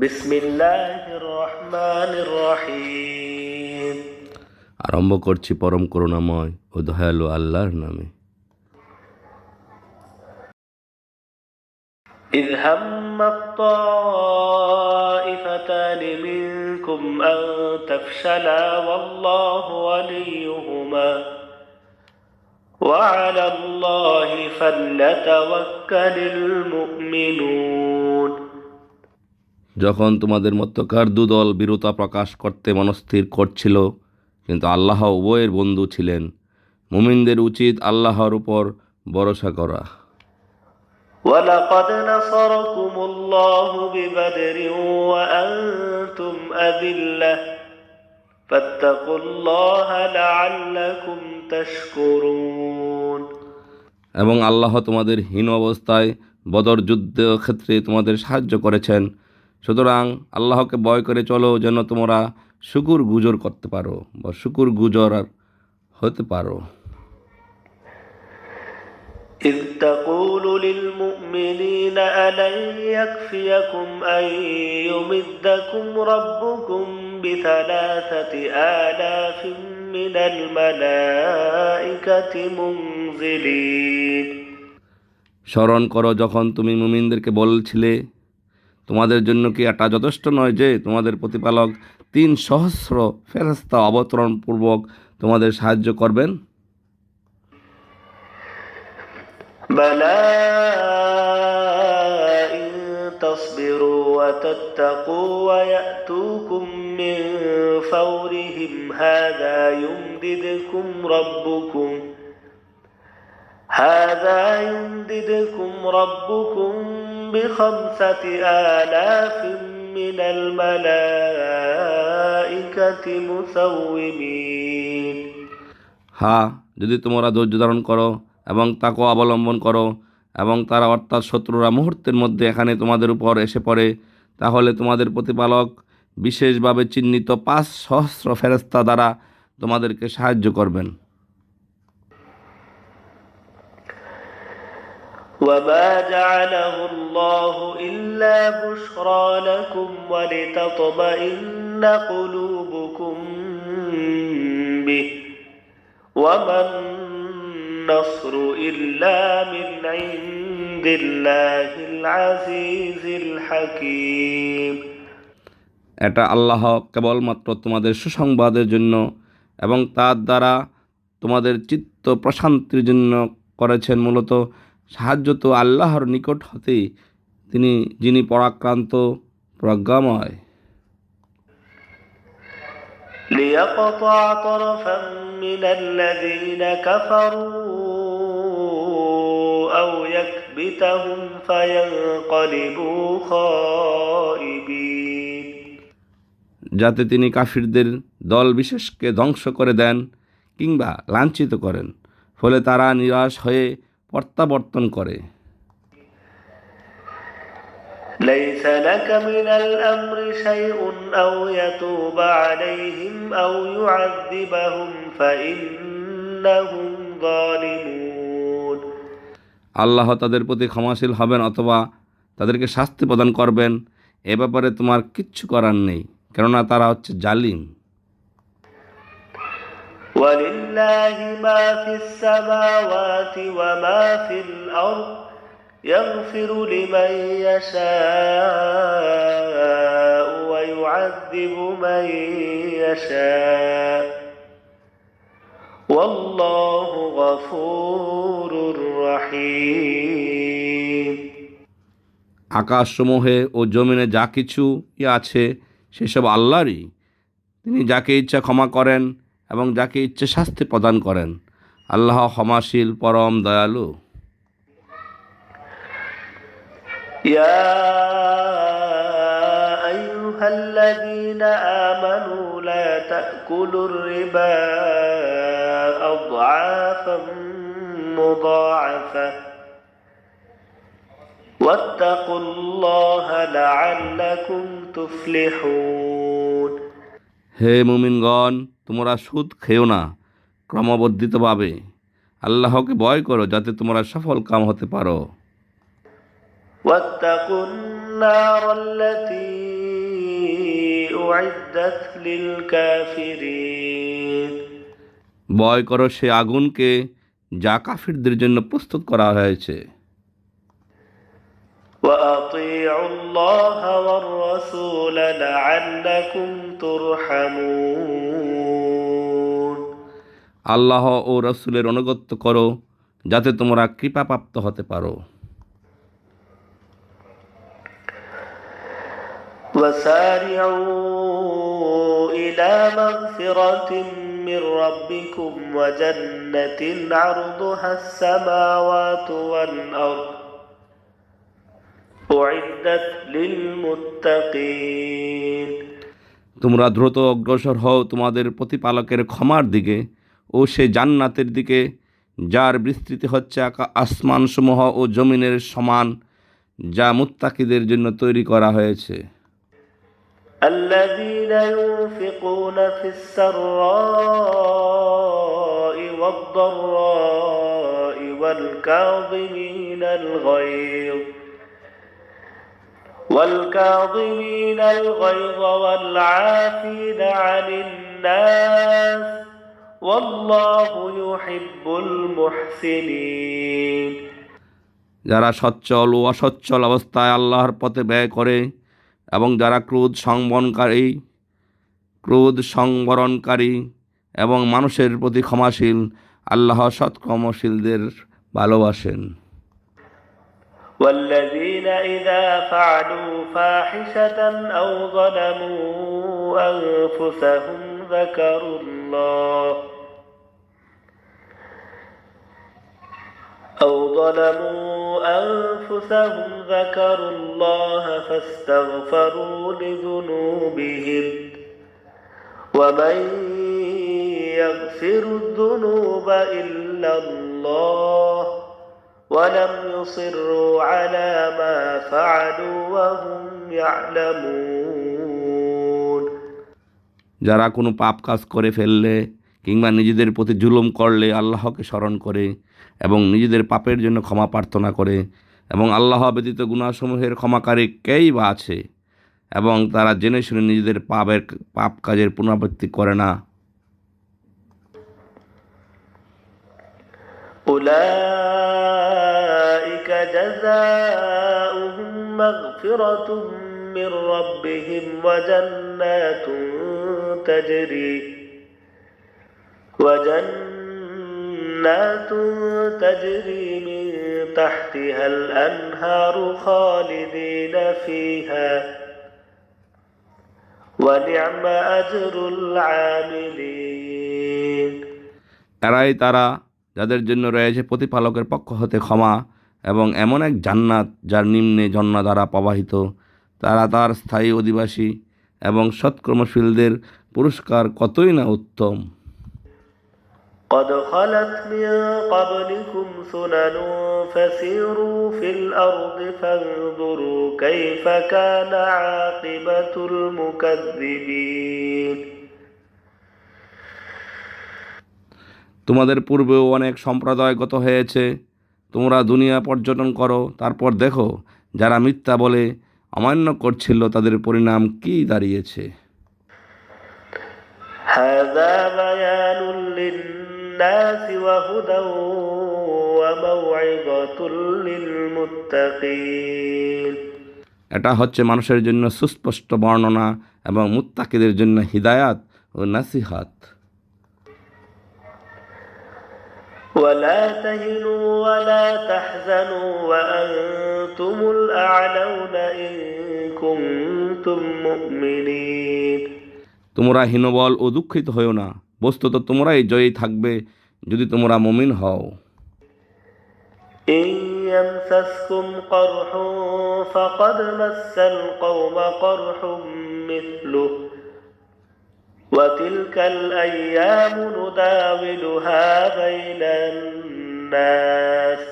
বিসমিল্লাহির রহমানির রহিম। আরম্ভ করছি পরম করুণাময় ও দয়ালু আল্লাহর নামে। إذ هم الطائفتان منكم أن تفشلا والله وليهما وعلى الله فليتوكل المؤمنون। যখন তোমাদের মধ্যকার দুদল বিরোধতা প্রকাশ করতে মনস্থির করছিল, কিন্তু আল্লাহ উভয়ের বন্ধু ছিলেন। মুমিনদের উচিত আল্লাহর উপর ভরসা করা। ولقد نصركم الله ببدر وأنتم أذلة فاتقوا الله لعلكم تشكرون। এবং আল্লাহ তোমাদের হীন অবস্থায় বদর যুদ্ধ ক্ষেত্রে তোমাদের সাহায্য করেছেন। সুতরাং আল্লাহকে ভয় করে চলো, যেন তোমরা শুকুর গুজর করতে পারো বা শুকুর গুজর হতে পারো। إذ تقول للمؤمنين ألن يكفيكم أن يمدكم ربكم بثلاثة آلاف من الملائكة منزلين। স্মরণ করো যখন তুমি মুমিনদেরকে বলছিলে, তোমাদের জন্য কি এটা যথেষ্ট নয় যে তোমাদের প্রতিপালক 3,000 ফেরেশতা অবতরণপূর্বক তোমাদের সাহায্য করবেন? بلى إن تصبروا وتتقوا ويأتوكم من فورهم هذا يمددكم ربكم ب5 آلاف من الملائكة مسومين। হ্যাঁ, যদি তোমরা ধৈর্য ধারণ করো এবং তাকওয়া অবলম্বন করো এবং তারা অর্থাৎ শত্রুরা মুহূর্তের মধ্যে এখানে তোমাদের উপর এসে পড়ে, তাহলে তোমাদের প্রতিপালক বিশেষভাবে চিহ্নিত 5,000 ফেরেশতা দ্বারা তোমাদেরকে সাহায্য করবেন। وما جعله الله إلا بشرى لكم ولتطمئن قلوبكم به وما النصر إلا من عند الله العزيز الحكيم। এটা আল্লাহ কেবলমাত্র তোমাদের সুসংবাদের জন্য এবং তার দ্বারা তোমাদের চিত্ত প্রশান্তির জন্য করেছেন। মূলত সাহায্য তো আল্লাহর নিকট হতেই, যিনি পরাক্রান্ত প্রজ্ঞাময়। ليقطع طرفا من الذين كفروا أو يكبتهم فينقلبوا خائبين। যাতে তিনি কাফিরদের দল বিশেষকে ধ্বংস করে দেন কিংবা লাঞ্ছিত করেন, ফলে তারা নিরাশ হয়ে প্রত্যাবর্তন করে। ليس لك من الأمر شيء أو يتوب عليهم أو يعذبهم فإنهم ظالمون। আল্লাহ তাদের প্রতি ক্ষমাশীল হবেন অথবা তাদেরকে শাস্তি প্রদান করবেন, এ ব্যাপারে তোমার কিচ্ছু করার নেই, কেননা তারা হচ্ছে জালিম। ولله ما في السماوات وما في الأرض يغفر لمن يشاء ويعذب من يشاء والله غفور رحيم। আকাশসমূহে ও জমিনে যা কিছু আছে সেসব আল্লাহরই। তিনি যাকে ইচ্ছা ক্ষমা করেন এবং যাকে ইচ্ছে শাস্তি প্রদান করেন। আল্লাহ ক্ষমাশীল, পরম দয়ালু। يا أيها الذين آمنوا لا تأكلوا الربا أضعافا مضاعفة واتقوا الله لعلكم تفلحون। হে মুমিনগণ, তোমরা সুদ খেও না ক্রমবর্ধিতভাবে। আল্লাহকে ভয় করো যাতে তোমরা সফল কাম হতে পারো। واتقوا النار التي أعدت للكافرين ভয় করো সে আগুনকে যা কাফিরদের জন্য প্রস্তুত করা হয়েছে। وأطيعوا الله والرسول لعلكم ترحمون আল্লাহ ও রসুলের অনুগত্য করো যাতে তোমরা কৃপাপ্রাপ্ত হতে পারো। وسارعوا إلى مغفرة من ربكم وجنة عرضها السماوات والأرض أعدت للمتقين তোমরা দ্রুত অগ্রসর হও তোমাদের প্রতিপালকের ক্ষমার দিকে ও সে জান্নাতের দিকে যার বিস্তৃতি হচ্ছে আসমানসমূহ ও জমিনের সমান, যা মুত্তাকিদের জন্য তৈরি করা হয়েছে। الذين ينفقون في السراء والضراء والكاظمين الغيظ والعافين عن الناس والله يحب المحسنين যারা সচ্ছল ও অসচ্ছল অবস্থায় আল্লাহর পথে ব্যয় করে এবং যারা ক্রোধ সংবরণকারী এবং মানুষের প্রতি ক্ষমাশীল, আল্লাহ সৎকর্মশীলদের ভালোবাসেন। والذين إذا فعلوا فاحشة أو ظلموا أنفسهم ذكروا الله فاستغفروا لذنوبهم ومن يغفر الذنوب إلا الله ولم يصروا على ما فعلوا وهم يعلمون যারা কোনো পাপ কাজ করে ফেললে কিংবা নিজেদের প্রতি জুলুম করলে আল্লাহকে স্মরণ করে এবং নিজেদের পাপের জন্য ক্ষমা প্রার্থনা করে এবং আল্লাহ ব্যতীত গুনাহসমূহের ক্ষমাকারী কেই বা আছে এবং তারা জেনে শুনে নিজেদের পাপ কাজের পুনরাবৃত্তি করে না, أولئك جزاؤهم مغفرة من ربهم وجنات تجري من تحتها الأنهار خالدين فيها ونعم أجر العاملين এরাই তারা যাদের জন্য রয়েছে প্রতিপালকের পক্ষ হতে ক্ষমা এবং এমন এক জান্নাত যার নিম্নে ঝর্ণা দ্বারা প্রবাহিত, তারা তার স্থায়ী অধিবাসী এবং সৎকর্মশীলদের পুরস্কার কতই না উত্তম। قد خلت من قبلكم سنن فسيروا في الأرض فانظروا كيف كان عاقبة المكذبين তোমাদের পূর্বেও অনেক সম্প্রদায় গত হয়েছে, তোমরা দুনিয়া পর্যটন করো, তারপর দেখো যারা মিথ্যা বলে অমান্য করছিল তাদের পরিণাম কি দাঁড়িয়েছে। هذا بيان للناس وهدى وموعظة للمتقين এটা হচ্ছে মানুষের জন্য সুস্পষ্ট বর্ণনা এবং মুত্তাকিদের জন্য হিদায়াত ও নাসিহাত। ولا تهنوا ولا تحزنوا وأنتم الأعلون إن كنتم مؤمنين তোমরা হীনবল ও দুঃখিত হও না, বস্তুত তোমরাই জয়ী থাকবে যদি তোমরা মুমিন হও। إن يمسسكم قرح فقد مس القوم قرح مثله وتلك الأيام نداولها بين الناس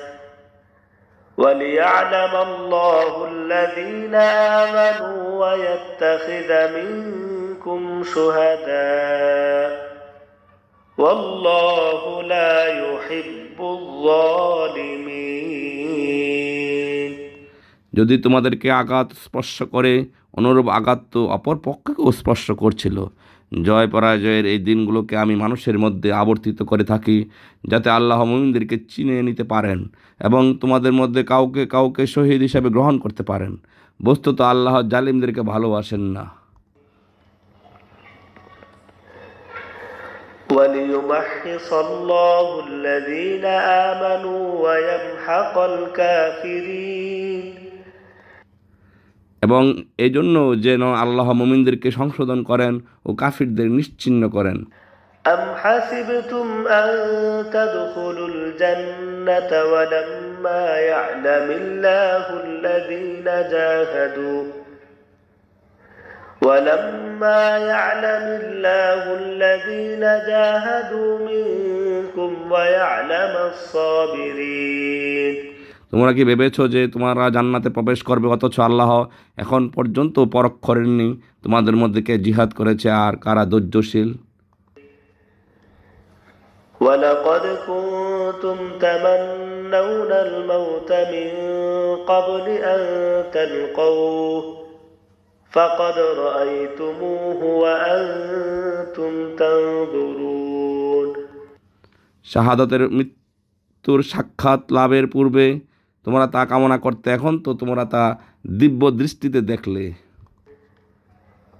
وليعلم الله الذين آمنوا ويتخذ منكم شهداء والله لا يحب الظالمين যদি তোমাদেরকে আঘাত স্পর্শ করে অনুরূপ আঘাত তো অপর পক্ষকেও স্পর্শ করছিল। জয় পরাজয়ের এই দিনগুলোকে আমি মানুষের মধ্যে আবর্তিত করে থাকি, যাতে আল্লাহ মুমিনদেরকে চিনে নিতে পারেন এবং তোমাদের মধ্যে কাউকে কাউকে শহীদ হিসাবে গ্রহণ করতে পারেন। বস্তুত আল্লাহ জালিমদেরকে ভালোবাসেন না। وليمحص الله الذين آمنوا ويمحق الكافرين এবং এই জন্য যেন আল্লাহ মুমিনদেরকে সংশোধন করেন ও কাফিরদের নিশ্চিহ্ন করেন। أم حسبتم أن تدخلوا الجنة ولما يعلم الله الذين جاهدوا منكم ويعلم الصابرين তোমরা কি ভেবেছ যে তোমরা জান্নাতে প্রবেশ করবে, অথচ আল্লাহ এখন পর্যন্ত পরখ করেননি তোমাদের মধ্যে কে জিহাদ করেছে আর কারা ধৈর্যশীল? ولقد كنتم تمنون الموت من قبل أن تلقوه فقد رأيتموه وأنتم تنظرون শাহাদাতের মৃত্যুর সাক্ষাৎ লাভের পূর্বে তোমরা তা কামনা করতে, এখন তো তোমরা তা দিব্য দৃষ্টিতে দেখলে।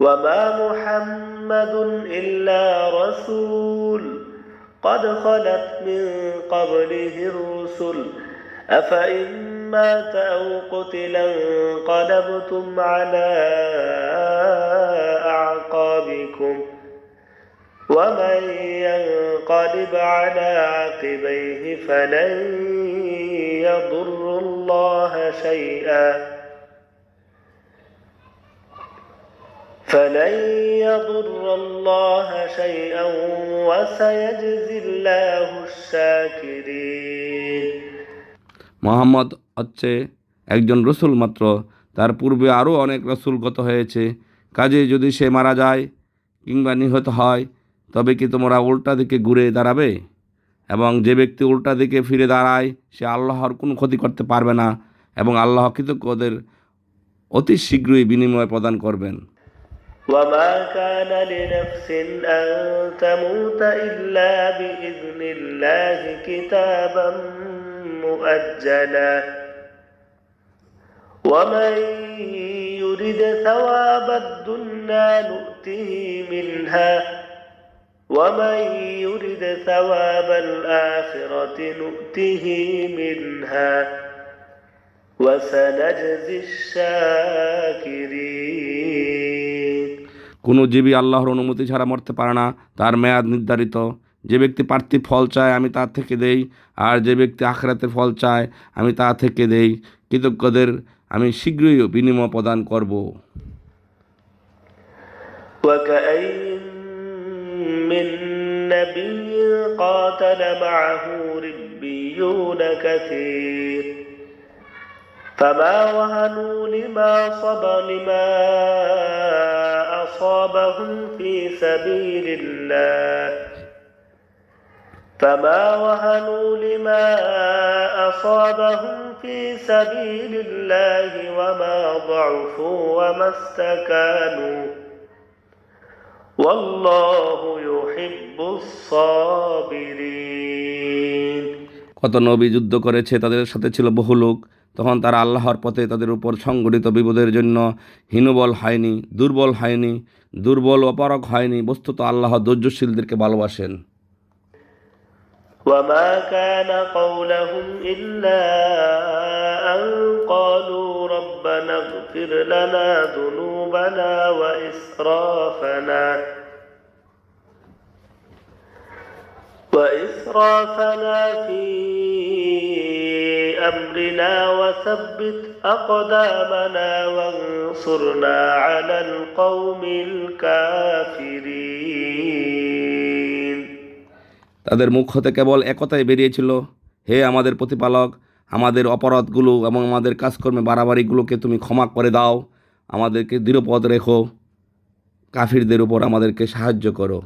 وما محمد إلا رسول قد خلت من قبله الرسل أفإن مات أو قتلا انقلبتم على أعقابكم ومن ينقلب على عقبيه فلن يضر الله شيئا وسيجزي الله الشاكرين মুহাম্মদ হচ্ছে একজন রসুল মাত্র, তার পূর্বে আরও অনেক রসুল গত হয়েছে। কাজে যদি সে মারা যায় কিংবা নিহত হয়, তবে কি তোমরা উল্টা দিকে ঘুরে দাঁড়াবে? এবং যে ব্যক্তি উল্টা দিকে ফিরে দাঁড়ায় সে আল্লাহর কোনো ক্ষতি করতে পারবে না, এবং আল্লাহ কৃতজ্ঞদের অতি শীঘ্রই বিনিময় প্রদান করবেন। وما كان لنفس أن تموت إلا بإذن الله كتابا مؤجلا ومن يرد ثواب الدنيا نؤته منها ومن يرد ثواب الآخرة نؤته منها وسنجزي الشاكرين কোনো জীবী আল্লাহর অনুমতি ছাড়া মরতে পারে না, তার মেয়াদ নির্ধারিত। যে ব্যক্তি পার্থিব ফল চায় আমি তার থেকে দেই, আর যে ব্যক্তি আখিরাতের ফল চায় আমি তা থেকে দেই। কৃতজ্ঞদের আমি শীঘ্রই বিনিময় প্রদান করব। وكأين من نبي قاتل معه ربيون كثير فما وهنوا لما أصابهم في سبيل الله وما ضعفوا وما استكانوا والله يحب الصابرين কত নবী যুদ্ধ করেছে, তাদের সাথে ছিল বহু লোক, তখন তারা আল্লাহর পথে তাদের উপর সংঘটিত বিপদের জন্য হীনবল হয়নি, দুর্বল অপারগ হয়নি। বস্তুত আল্লাহ ধৈর্যশীলদেরকে ভালোবাসেন। وما كان قولهم إلا أن قالوا ربنا اغفر لنا ذنوبنا وإسرافنا في أمرنا وثبت أقدامنا وانصرنا على القوم الكافرين তাদের মুখ হতে কেবল একতাই বেরিয়েছিল, হে আমাদের প্রতিপালক, আমাদের অপরাধগুলো এবং আমাদের কাজকর্মে বাড়াবাড়িগুলোকে তুমি ক্ষমা করে দাও, আমাদেরকে দৃঢ়পদ রেখো, কাফিরদের উপর আমাদেরকে সাহায্য করো।